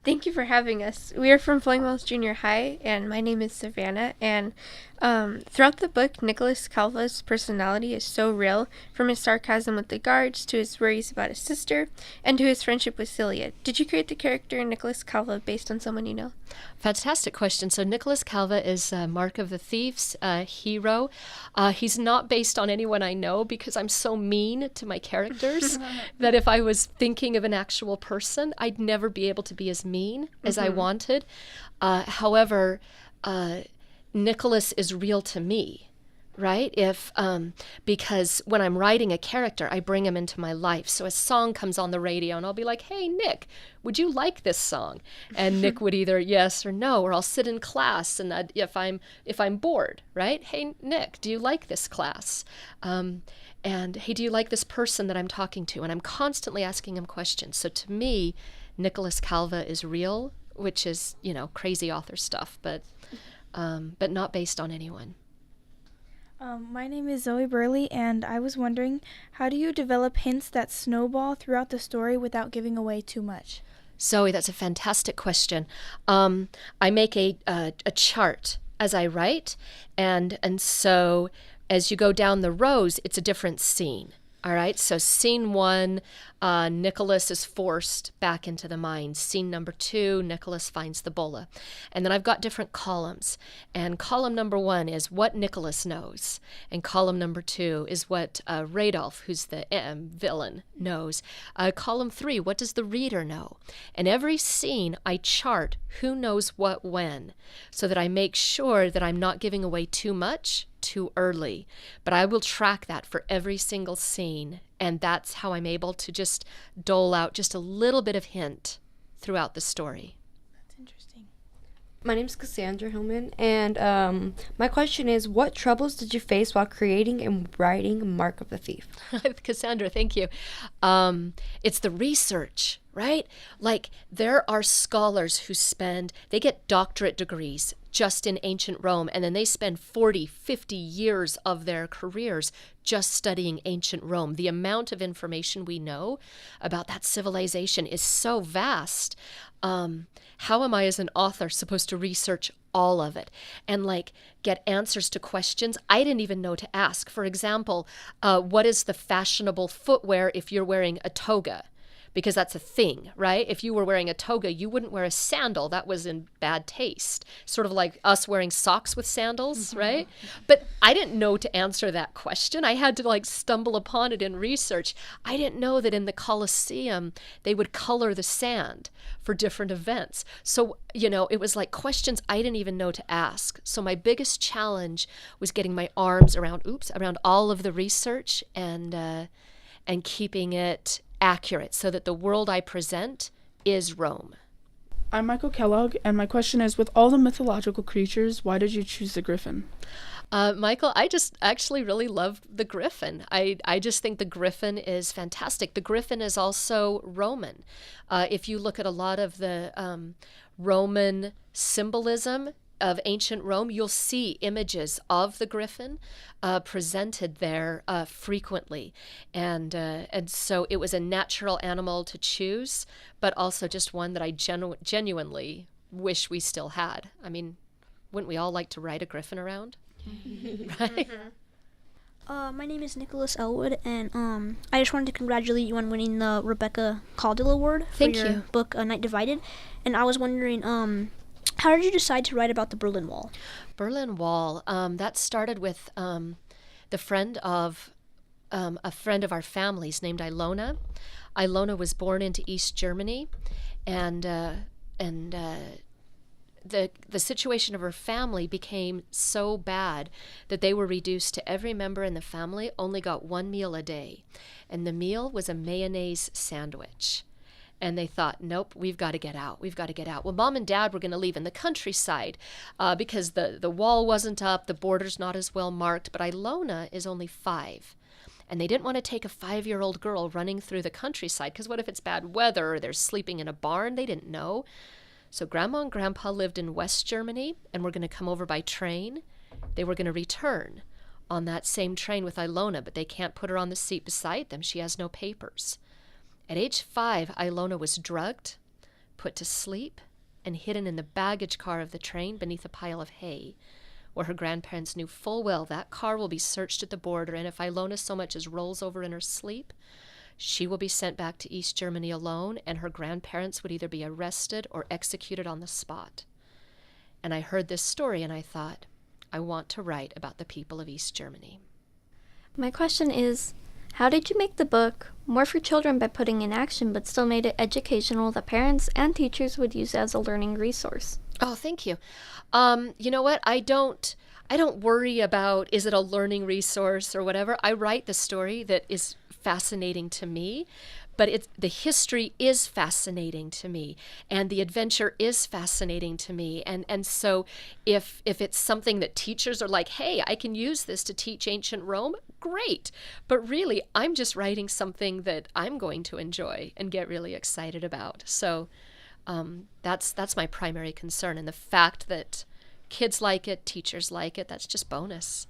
Thank you for having us. We are from Flying Wells Junior High, and my name is Savannah. And throughout the book, Nicholas Calva's personality is so real, from his sarcasm with the guards to his worries about his sister, and to his friendship with Celia. Did you create the character Nicholas Calva based on someone you know? Fantastic question. So Nicholas Calva is Mark of the Thieves' hero. He's not based on anyone I know because I'm so mean to my characters that if I was thinking of an actual person, I'd never be able to be as mean as I wanted. However, Nicholas is real to me, right? Because when I'm writing a character, I bring him into my life. So a song comes on the radio and I'll be like, hey, Nick, would you like this song? And Nick would either yes or no, or I'll sit in class and if I'm bored, right? Hey, Nick, do you like this class? And hey, do you like this person that I'm talking to? And I'm constantly asking him questions. So to me, Nicholas Calva is real, which is, crazy author stuff, but not based on anyone. My name is Zoe Burley, and I was wondering, how do you develop hints that snowball throughout the story without giving away too much? Zoe, that's a fantastic question. I make a chart as I write, and so as you go down the rows, it's a different scene. All right, so scene 1, Nicholas is forced back into the mine. Scene number 2, Nicholas finds the bola. And then I've got different columns. And column number 1 is what Nicholas knows. And column number 2 is what Radolf, who's the villain, knows. Column 3, what does the reader know? And every scene, I chart who knows what when, so that I make sure that I'm not giving away too much too early, but I will track that for every single scene, and that's how I'm able to just dole out just a little bit of hint throughout the story. That's interesting. My name is Cassandra Hillman, and my question is, what troubles did you face while creating and writing Mark of the Thief? Cassandra, thank you. It's the research, right? Like, there are scholars who they get doctorate degrees just in ancient Rome, and then they spend 40, 50 years of their careers just studying ancient Rome. The amount of information we know about that civilization is so vast. How am I as an author supposed to research all of it and get answers to questions I didn't even know to ask? For example, what is the fashionable footwear if you're wearing a toga? Because that's a thing, right? If you were wearing a toga, you wouldn't wear a sandal. That was in bad taste. Sort of like us wearing socks with sandals, right? But I didn't know to answer that question. I had to stumble upon it in research. I didn't know that in the Colosseum, they would color the sand for different events. So, it was questions I didn't even know to ask. So my biggest challenge was getting my arms around all of the research and keeping it accurate so that the world I present is Rome. I'm Michael Kellogg, and my question is, with all the mythological creatures, why did you choose the griffin? Michael, I just actually really love the griffin. I just think the griffin is fantastic. The griffin is also Roman. If you look at a lot of the Roman symbolism of ancient Rome, you'll see images of the griffin presented there frequently. And so it was a natural animal to choose, but also just one that I genuinely wish we still had. I mean, wouldn't we all like to ride a griffin around? Right? My name is Nicholas Elwood, and I just wanted to congratulate you on winning the Rebecca Caudill Award for your book, Night Divided. And I was wondering, how did you decide to write about the Berlin Wall? Berlin Wall, that started with a friend of our family's named Ilona. Ilona was born into East Germany, and the situation of her family became so bad that they were reduced to every member in the family only got one meal a day, and the meal was a mayonnaise sandwich. And they thought, nope, we've got to get out. Well, Mom and Dad were going to leave in the countryside because the wall wasn't up, the border's not as well marked, but Ilona is only 5. And they didn't want to take a 5-year-old girl running through the countryside, because what if it's bad weather or they're sleeping in a barn? They didn't know. So Grandma and Grandpa lived in West Germany and were going to come over by train. They were going to return on that same train with Ilona, but they can't put her on the seat beside them. She has no papers. At age 5, Ilona was drugged, put to sleep, and hidden in the baggage car of the train beneath a pile of hay, where her grandparents knew full well that car will be searched at the border, and if Ilona so much as rolls over in her sleep, she will be sent back to East Germany alone, and her grandparents would either be arrested or executed on the spot. And I heard this story and I thought, I want to write about the people of East Germany. My question is, how did you make the book more for children by putting in action, but still made it educational that parents and teachers would use as a learning resource? Oh, thank you. You know what? I don't worry about, is it a learning resource or whatever. I write the story that is fascinating to me, but the history is fascinating to me, and the adventure is fascinating to me. And so if it's something that teachers are like, hey, I can use this to teach ancient Rome, great. But really, I'm just writing something that I'm going to enjoy and get really excited about. So that's my primary concern. And the fact that kids like it, teachers like it, that's just bonus.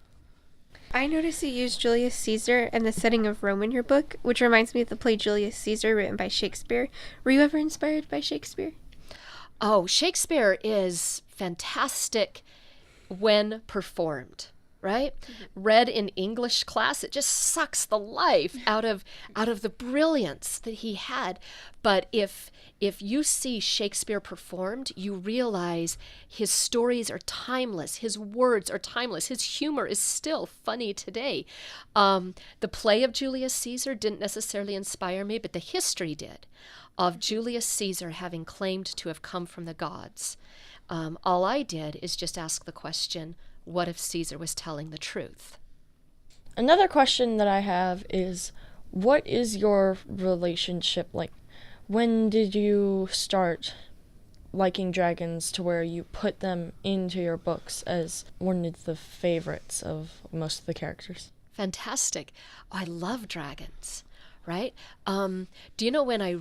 I noticed you used Julius Caesar and the setting of Rome in your book, which reminds me of the play Julius Caesar written by Shakespeare. Were you ever inspired by Shakespeare? Oh, Shakespeare is fantastic when performed, right? Read in English class, it just sucks the life out of the brilliance that he had. But if you see Shakespeare performed, you realize his stories are timeless, his words are timeless, his humor is still funny today. The play of Julius Caesar didn't necessarily inspire me, but the history did, of Julius Caesar having claimed to have come from the gods. All I did is just ask the question, what if Caesar was telling the truth? Another question that I have is, what is your relationship like? When did you start liking dragons to where you put them into your books as one of the favorites of most of the characters? Fantastic. Oh, I love dragons, right? Do you know when I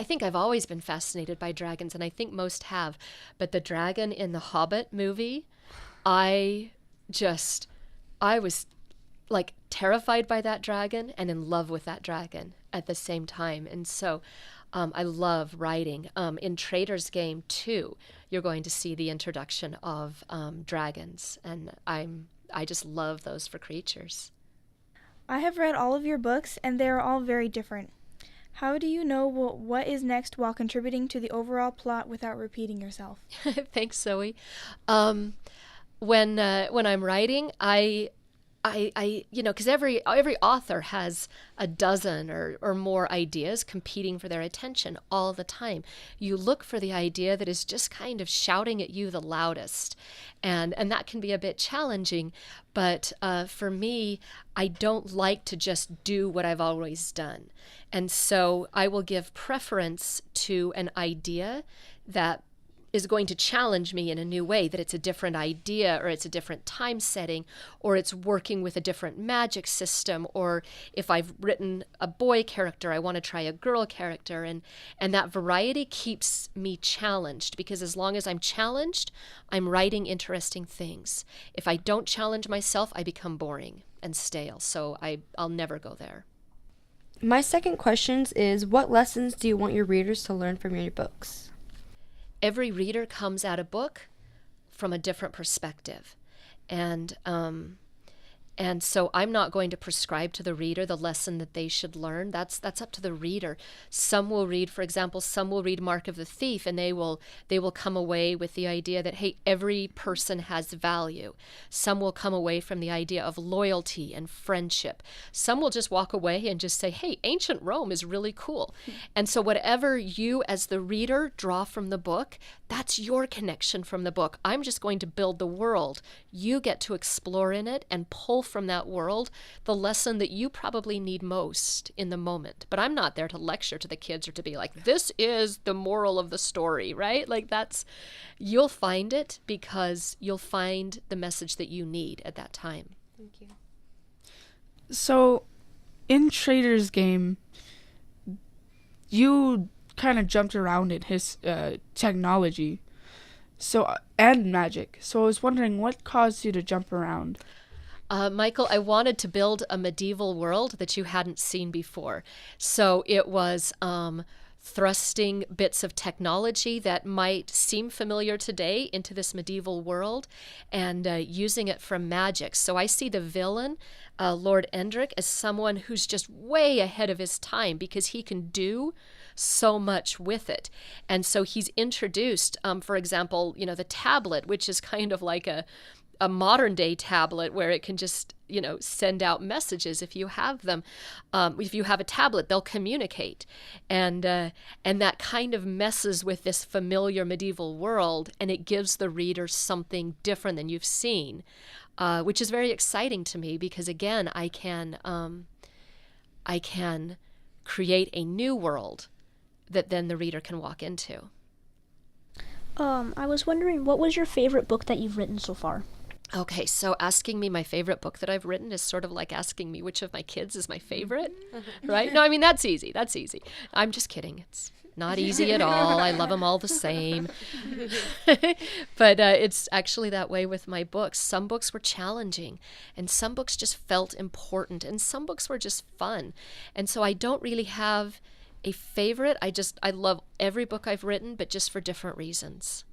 think I've always been fascinated by dragons, and I think most have, but the dragon in the Hobbit movie, I was like terrified by that dragon and in love with that dragon at the same time. And so I love writing. In Trader's Game 2, you're going to see the introduction of dragons, and I just love those for creatures. I have read all of your books, and they are all very different. How do you know what is next while contributing to the overall plot without repeating yourself? Thanks, Zoe. When I'm writing, I because every author has a dozen or more ideas competing for their attention all the time. You look for the idea that is just kind of shouting at you the loudest, and that can be a bit challenging. But for me, I don't like to just do what I've always done, and so I will give preference to an idea that is going to challenge me in a new way, that it's a different idea, or it's a different time setting, or it's working with a different magic system, or if I've written a boy character, I want to try a girl character, and that variety keeps me challenged, because as long as I'm challenged, I'm writing interesting things. If I don't challenge myself, I become boring and stale, so I'll never go there. My second question is, what lessons do you want your readers to learn from your books? Every reader comes at a book from a different perspective. And so I'm not going to prescribe to the reader the lesson that they should learn. That's up to the reader. Some will read, for example, Mark of the Thief, and they will come away with the idea that, hey, every person has value. Some will come away from the idea of loyalty and friendship. Some will just walk away and just say, hey, ancient Rome is really cool. And so whatever you as the reader draw from the book, that's your connection from the book. I'm just going to build the world. You get to explore in it and pull from that world the lesson that you probably need most in the moment. But I'm not there to lecture to the kids or to be like, this is the moral of the story, right? Like you'll find it because you'll find the message that you need at that time. Thank you. So, in Trader's Game, you kind of jumped around in his technology, and magic. So I was wondering, what caused you to jump around? Michael, I wanted to build a medieval world that you hadn't seen before. So it was thrusting bits of technology that might seem familiar today into this medieval world and using it for magic. So I see the villain, Lord Endrick, as someone who's just way ahead of his time because he can do so much with it. And so he's introduced, for example, the tablet, which is kind of like a modern day tablet where it can just, send out messages if you have them. If you have a tablet, they'll communicate. And that kind of messes with this familiar medieval world, and it gives the reader something different than you've seen, which is very exciting to me because, again, I can create a new world that then the reader can walk into. I was wondering, what was your favorite book that you've written so far? Okay, so asking me my favorite book that I've written is sort of like asking me which of my kids is my favorite, right? No, I mean, that's easy. I'm just kidding. It's not easy at all. I love them all the same. But it's actually that way with my books. Some books were challenging, and some books just felt important, and some books were just fun. And so I don't really have a favorite. I love every book I've written, but just for different reasons.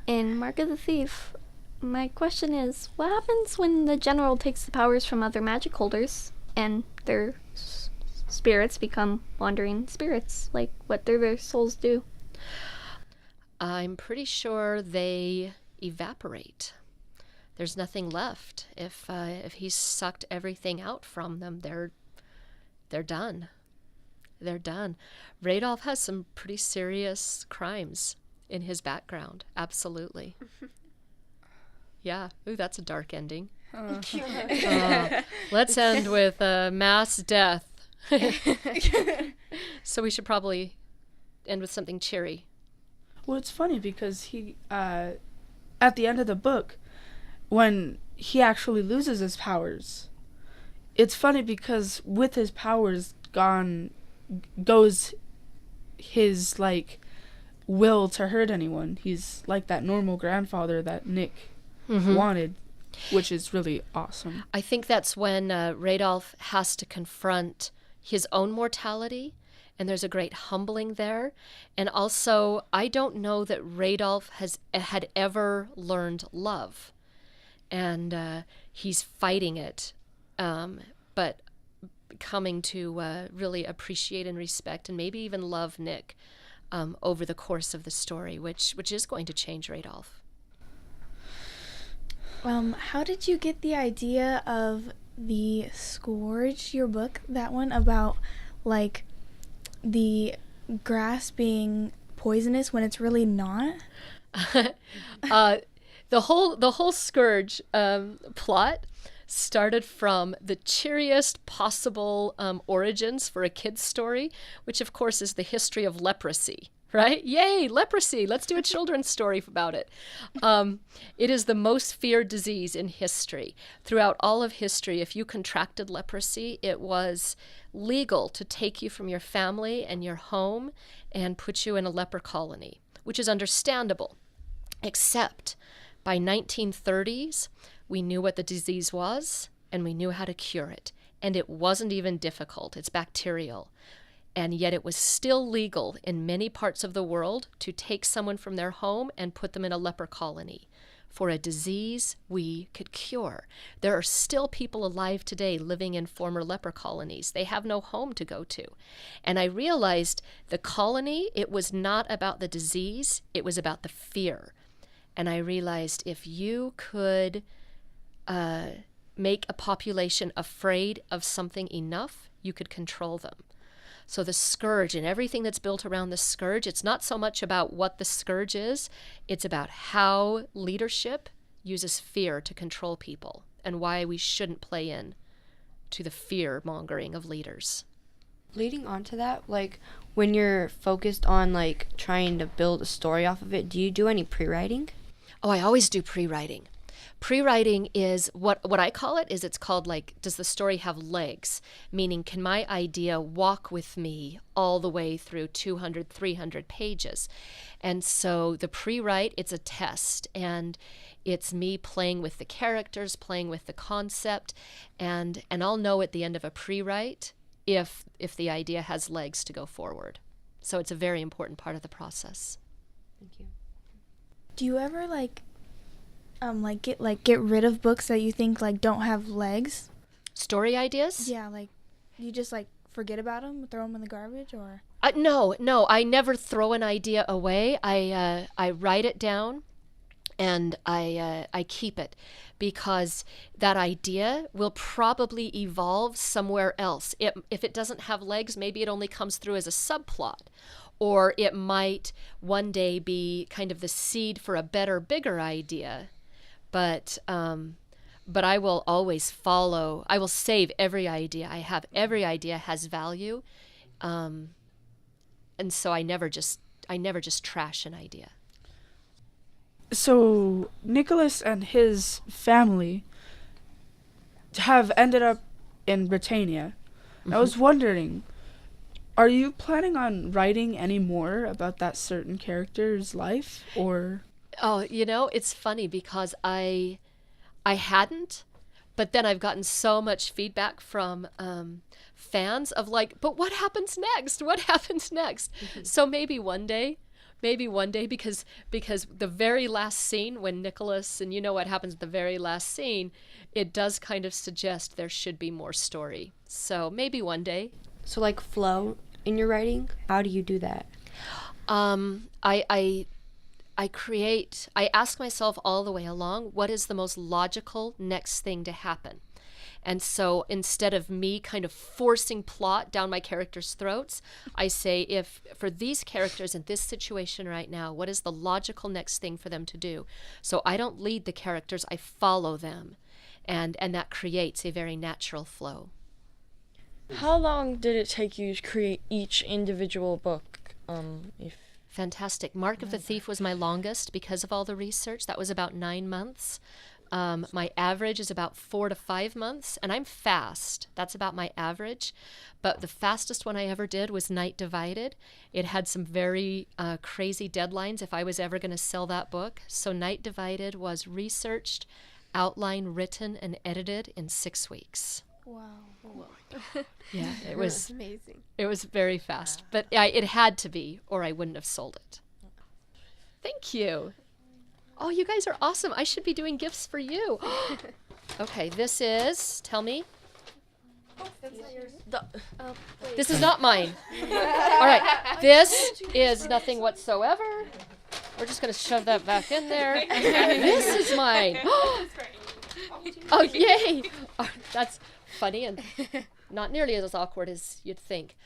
In Mark of the Thief, my question is, what happens when the general takes the powers from other magic holders and their spirits become wandering spirits? Like, what do their souls do? I'm pretty sure they evaporate. There's nothing left. If he's sucked everything out from them, they're done. They're done. Radolf has some pretty serious crimes in his background. Absolutely. Yeah. Ooh, that's a dark ending. Let's end with mass death. So we should probably end with something cheery. Well, it's funny because he, at the end of the book, when he actually loses his powers, it's funny because with his powers gone goes his, will to hurt anyone. He's like that normal grandfather that Nick wanted, which is really awesome. I think that's when Radolf has to confront his own mortality, and there's a great humbling there. And also, I don't know that Radolf had ever learned love, and he's fighting it, but coming to really appreciate and respect and maybe even love Nick over the course of the story, which is going to change Radolf. How did you get the idea of the Scourge, your book, that one about the grass being poisonous when it's really not? The whole Scourge plot started from the cheeriest possible origins for a kid's story, which of course is the history of leprosy, right? Yay, leprosy! Let's do a children's story about it. It is the most feared disease in history. Throughout all of history, if you contracted leprosy, it was legal to take you from your family and your home and put you in a leper colony, which is understandable, except by 1930s, we knew what the disease was, and we knew how to cure it. And it wasn't even difficult. It's bacterial. And yet it was still legal in many parts of the world to take someone from their home and put them in a leper colony for a disease we could cure. There are still people alive today living in former leper colonies. They have no home to go to. And I realized the colony, it was not about the disease, it was about the fear. And I realized if you could make a population afraid of something enough, you could control them. So the Scourge and everything that's built around the Scourge, it's not so much about what the Scourge is, it's about how leadership uses fear to control people and why we shouldn't play in to the fear-mongering of leaders. Leading on to that, when you're focused on, trying to build a story off of it, do you do any pre-writing? Oh, I always do pre-writing. Pre-writing is what I call it is it's called like, does the story have legs? Meaning, can my idea walk with me all the way through 200, 300 pages? And so the pre-write, it's a test, and it's me playing with the characters, playing with the concept, and I'll know at the end of a pre-write if the idea has legs to go forward. So it's a very important part of the process. Thank you. Do you ever get rid of books that you think like don't have legs? Story ideas? Yeah, like you just like forget about them, throw them in the garbage, or? No, I never throw an idea away. I write it down, and I keep it, because that idea will probably evolve somewhere else. If it doesn't have legs, maybe it only comes through as a subplot, or it might one day be kind of the seed for a better, bigger idea. But I will always follow. I will save every idea I have. Every idea has value, and so I never just trash an idea. So Nicholas and his family have ended up in Britannia. I was wondering, are you planning on writing any more about that certain character's life, or? Oh, it's funny because I hadn't, but then I've gotten so much feedback from fans of like, but what happens next? What happens next? So maybe one day, because the very last scene when Nicholas, and you know what happens at the very last scene, it does kind of suggest there should be more story. So maybe one day. So like flow in your writing, how do you do that? I ask myself all the way along, what is the most logical next thing to happen? And so instead of me kind of forcing plot down my characters' throats, I say, if for these characters in this situation right now, what is the logical next thing for them to do? So I don't lead the characters, I follow them. And that creates a very natural flow. How long did it take you to create each individual book? Fantastic. Mark of the Thief was my longest because of all the research. That was about 9 months. My average is about 4 to 5 months, and I'm fast. That's about my average. But the fastest one I ever did was Night Divided. It had some very crazy deadlines if I was ever going to sell that book. So Night Divided was researched, outlined, written, and edited in 6 weeks. Wow. Yeah, it was amazing. It was very fast, but it had to be, or I wouldn't have sold it. Thank you. Oh, you guys are awesome. I should be doing gifts for you. Okay, this is, tell me. This is not mine. All right, this is nothing whatsoever. We're just going to shove that back in there. This is mine. Oh, yay. Oh, that's funny and not nearly as awkward as you'd think.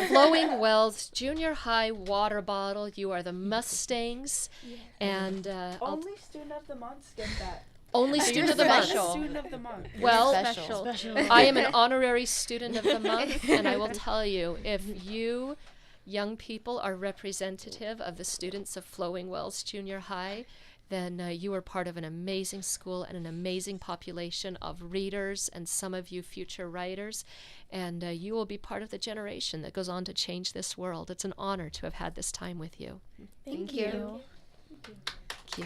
Flowing Wells Junior High water bottle. You are the Mustangs. Yeah. And only student of the month get that. Only student of the month. Student of the month. Well, Special. I am an honorary student of the month, and I will tell you, if you young people are representative of the students of Flowing Wells Junior High, then you are part of an amazing school and an amazing population of readers, and some of you future writers, and you will be part of the generation that goes on to change this world. It's an honor to have had this time with you. Thank you. Thank you.